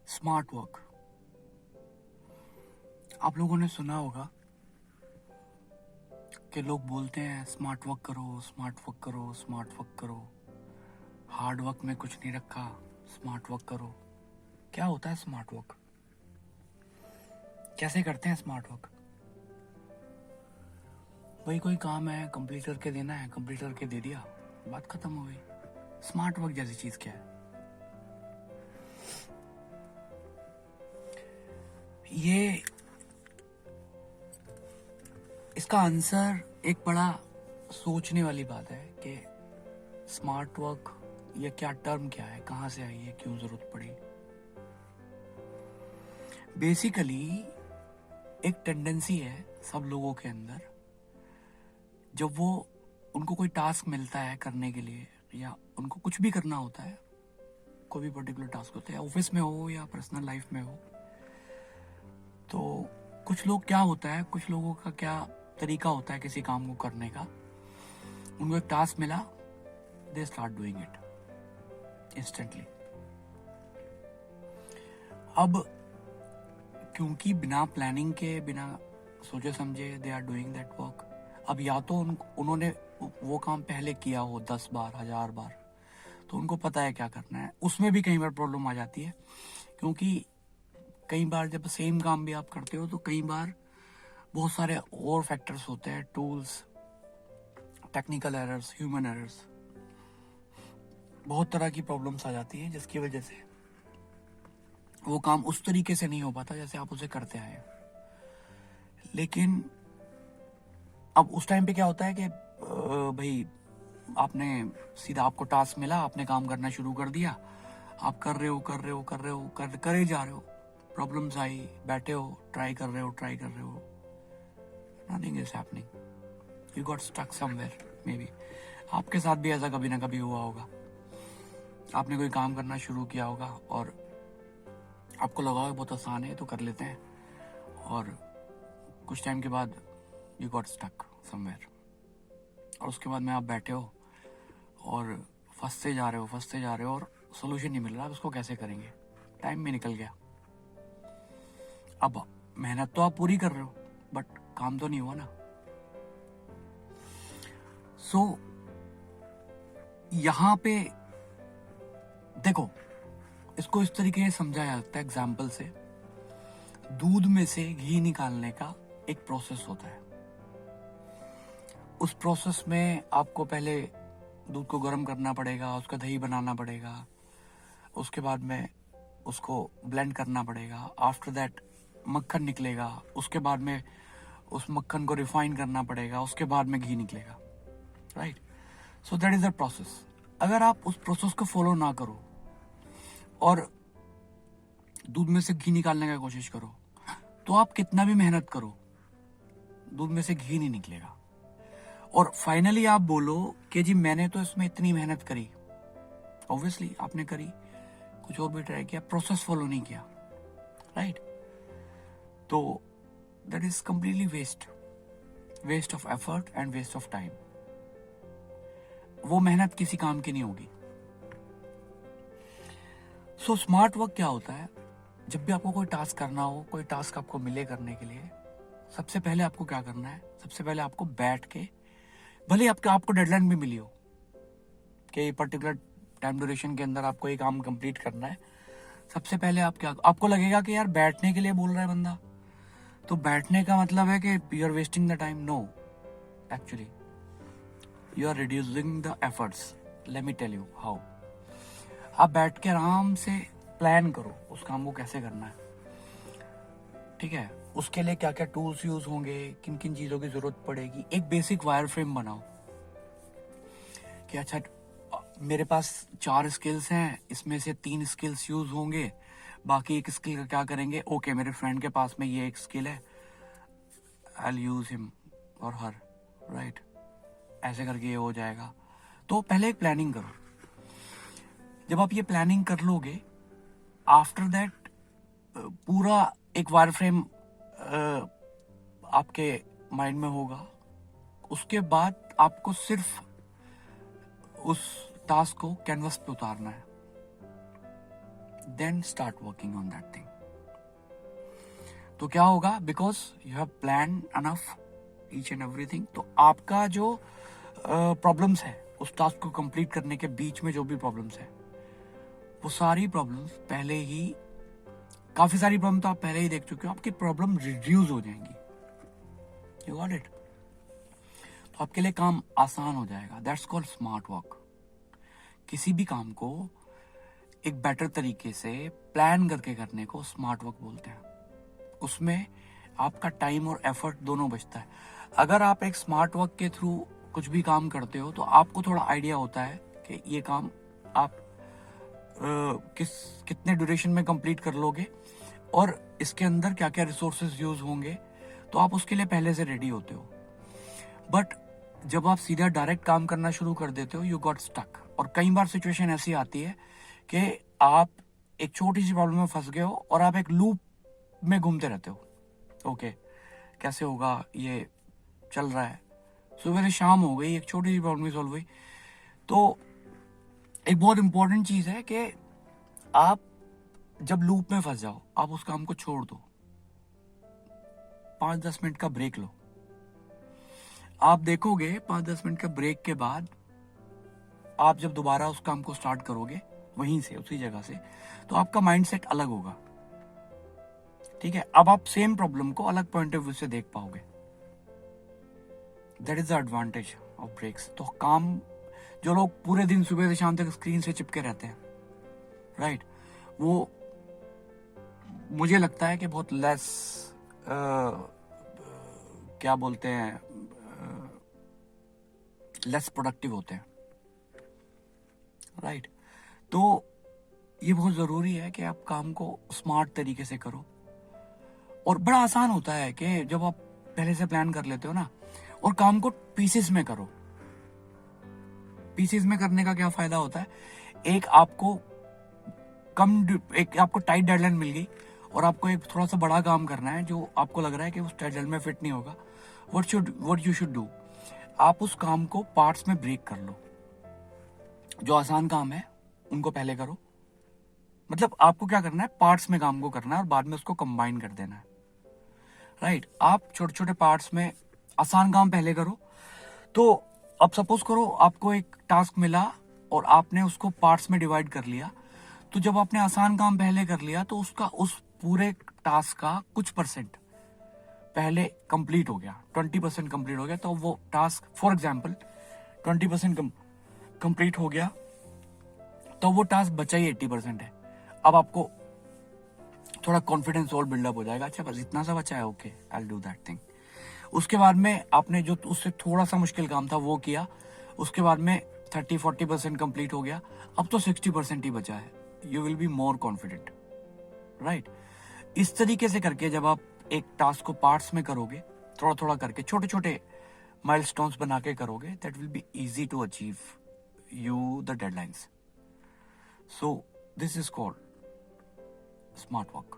Smart work. आप लोगों ने सुना होगा कि लोग बोलते हैं स्मार्ट वर्क करो, स्मार्ट वर्क करो, स्मार्ट वर्क करो, हार्ड वर्क में कुछ नहीं रखा, स्मार्ट वर्क करो। क्या होता है स्मार्ट वर्क? कैसे करते हैं स्मार्ट वर्क? भाई कोई काम है, कंप्लीट करके देना है, कंप्लीट करके दे दिया, बात खत्म हो गई। स्मार्ट वर्क जैसी चीज क्या है? ये इसका आंसर एक बड़ा सोचने वाली बात है कि स्मार्ट वर्क ये क्या टर्म क्या है, कहां से आई है, क्यों जरूरत पड़ी। बेसिकली एक टेंडेंसी है सब लोगों के अंदर, जब वो उनको कोई टास्क मिलता है करने के लिए या उनको कुछ भी करना होता है, कोई भी पर्टिकुलर टास्क होता है, ऑफिस में हो या पर्सनल लाइफ में हो, तो कुछ लोग क्या होता है, कुछ लोगों का क्या तरीका होता है किसी काम को करने का। उनको एक टास्क मिला, they start doing it instantly. अब क्योंकि बिना प्लानिंग के, बिना सोचे समझे they are doing that work. अब या तो उन्होंने वो काम पहले किया हो 10 बार, 1000 बार, तो उनको पता है क्या करना है। उसमें भी कई बार प्रॉब्लम आ जाती है, क्योंकि कई बार जब सेम काम भी आप करते हो तो कई बार बहुत सारे और फैक्टर्स होते हैं, tools, technical errors, human errors, बहुत तरह की प्रॉब्लम्स आ जाती हैं, जिसकी वजह से वो काम उस तरीके से नहीं हो पाता जैसे आप उसे करते आए। लेकिन अब उस टाइम पे क्या होता है कि भाई आपने सीधा, आपको टास्क मिला, आपने काम करना शुरू कर दिया, आप कर रहे हो, करे जा रहे हो, प्रॉब्लम्स आई, बैठे हो, ट्राई कर रहे हो, nothing is happening, you got stuck somewhere. Maybe आपके साथ भी ऐसा कभी ना कभी हुआ होगा। आपने कोई काम करना शुरू किया होगा और आपको लगा होगा बहुत आसान है तो कर लेते हैं, और कुछ टाइम के बाद यू गॉट स्टक समवेयर, और उसके बाद में आप बैठे हो और फंसते जा रहे हो और सोल्यूशन नहीं मिल रहा, उसको कैसे करेंगे, टाइम भी निकल गया। अब मेहनत तो आप पूरी कर रहे हो बट काम तो नहीं हुआ ना। सो यहां पे देखो, इसको इस तरीके से समझा जा सकता है एग्जाम्पल से। दूध में से घी निकालने का एक प्रोसेस होता है। उस प्रोसेस में आपको पहले दूध को गर्म करना पड़ेगा, उसका दही बनाना पड़ेगा, उसके बाद में उसको ब्लेंड करना पड़ेगा, आफ्टर दैट मक्खन निकलेगा, उसके बाद में उस मक्खन को रिफाइन करना पड़ेगा, उसके बाद में घी निकलेगा, right. So that is the process. अगर आप उस प्रोसेस को फॉलो ना करो और दूध में से घी निकालने की कोशिश करो, तो आप कितना भी मेहनत करो, दूध में से घी नहीं निकलेगा। और फाइनली आप बोलो कि जी मैंने तो इसमें इतनी मेहनत करी, ऑब्वियसली आपने करी, कुछ और भी ट्राई किया, प्रोसेस फॉलो नहीं किया, राइट। तो that is completely waste of effort and waste of time. वो मेहनत किसी काम की नहीं होगी। सो स्मार्ट वर्क क्या होता है? जब भी आपको कोई टास्क करना हो, कोई टास्क आपको मिले करने के लिए, सबसे पहले आपको क्या करना है? सबसे पहले आपको बैठ के, भले आपको डेडलाइन भी मिली हो कि पर्टिकुलर टाइम ड्यूरेशन के अंदर आपको ये काम कंप्लीट करना है, सबसे पहले आपको लगेगा कि यार बैठने के लिए बोल रहा है बंदा, तो बैठने का मतलब है कि you are wasting the time. No, actually you are reducing the efforts. Let me tell you how. आप बैठ के आराम से प्लान करो उस काम को कैसे करना है, ठीक है। उसके लिए क्या क्या टूल्स यूज होंगे, किन किन चीजों की जरूरत पड़ेगी। एक बेसिक वायर फ्रेम बनाओ कि अच्छा मेरे पास 4 स्किल्स हैं, इसमें से 3 स्किल्स यूज होंगे, बाकी एक स्किल का क्या करेंगे, ओके मेरे फ्रेंड के पास में ये एक स्किल है, आई विल यूज हिम और हर, राइट, ऐसे करके ये हो जाएगा। तो पहले एक प्लानिंग करो। जब आप ये प्लानिंग कर लोगे, आफ्टर दैट पूरा एक वायर फ्रेम आपके माइंड में होगा। उसके बाद आपको सिर्फ उस टास्क को कैनवस पे उतारना है। Then start working on that thing. तो क्या होगा, because you have plan enough each and everything, तो आपका जो प्रॉब्लम्स है उस टास्क को कंप्लीट करने के बीच में जो भी प्रॉब्लम्स है, वो सारी प्रॉब्लम्स पहले ही, काफी सारी प्रॉब्लम तो आप पहले ही देख चुके हो, आपकी प्रॉब्लम रिड्यूस हो जाएंगी। You got it? तो आपके लिए काम आसान हो जाएगा। That's called smart work. किसी भी काम को एक बेटर तरीके से प्लान करके करने को स्मार्ट वर्क बोलते हैं। उसमें आपका टाइम और एफर्ट दोनों बचता है। अगर आप एक स्मार्ट वर्क के थ्रू कुछ भी काम करते हो तो आपको थोड़ा आइडिया होता है कि ये काम आप कितने ड्यूरेशन में कंप्लीट कर लोगे और इसके अंदर क्या क्या रिसोर्सेज यूज होंगे, तो आप उसके लिए पहले से रेडी होते हो। बट जब आप सीधा डायरेक्ट काम करना शुरू कर देते हो, यू गॉट स्टक। और कई बार सिचुएशन ऐसी आती है कि आप एक छोटी सी प्रॉब्लम में फंस गए हो और आप एक लूप में घूमते रहते हो। ओके, कैसे होगा, ये चल रहा है, सुबह से शाम हो गई, एक छोटी सी प्रॉब्लम सॉल्व हुई। तो एक बहुत इंपॉर्टेंट चीज है कि आप जब लूप में फंस जाओ, आप उस काम को छोड़ दो, 5-10 मिनट का ब्रेक लो। आप देखोगे 5-10 मिनट का ब्रेक के बाद आप जब दोबारा उस काम को स्टार्ट करोगे वहीं से, उसी जगह से, तो आपका माइंडसेट अलग होगा। ठीक है, अब आप सेम प्रॉब्लम को अलग पॉइंट ऑफ व्यू से देख पाओगे। That is the advantage of breaks. तो काम, जो लोग पूरे दिन सुबह से शाम तक स्क्रीन से चिपके रहते हैं, राइट, वो मुझे लगता है कि बहुत लेस क्या बोलते हैं, लेस प्रोडक्टिव होते हैं, राइट। तो ये बहुत जरूरी है कि आप काम को स्मार्ट तरीके से करो। और बड़ा आसान होता है कि जब आप पहले से प्लान कर लेते हो ना, और काम को पीसेस में करो। पीसेस में करने का क्या फायदा होता है, एक आपको टाइट डेडलाइन मिल गई और आपको एक थोड़ा सा बड़ा काम करना है जो आपको लग रहा है कि उस डेडलाइन में फिट नहीं होगा। व्हाट यू शुड डू, आप उस काम को पार्ट्स में ब्रेक कर लो। जो आसान काम है उनको पहले करो, मतलब आपको क्या करना है, पार्ट्स में काम को करना है और बाद में उसको कंबाइन कर देना है, राइट। आप छोटे छोटे पार्ट्स में आसान काम पहले करो। तो अब सपोज करो आपको एक टास्क मिला और आपने उसको पार्ट्स में डिवाइड कर लिया, तो जब आपने आसान काम पहले कर लिया तो उसका, उस पूरे टास्क का कुछ परसेंट पहले कंप्लीट हो गया, 20% कंप्लीट हो गया। तो वो टास्क, फॉर एग्जांपल 20% कंप्लीट हो गया, तो वो टास्क बचा ही 80% है। अब आपको थोड़ा कॉन्फिडेंस और बिल्डअप हो जाएगा, अच्छा बस इतना सा बचा है, okay I will do that thing. उसके बाद में आपने जो उससे थोड़ा सा मुश्किल काम था वो किया, उसके बाद में 30-40% कंप्लीट हो गया, अब तो 60% ही बचा है। You will be more confident, right. इस तरीके से करके जब आप एक टास्क को पार्ट्स में करोगे, थोड़ा थोड़ा करके, छोटे छोटे माइलस्टोन्स बना के करोगे, that will be easy to achieve you the deadlines. So this is called smart work.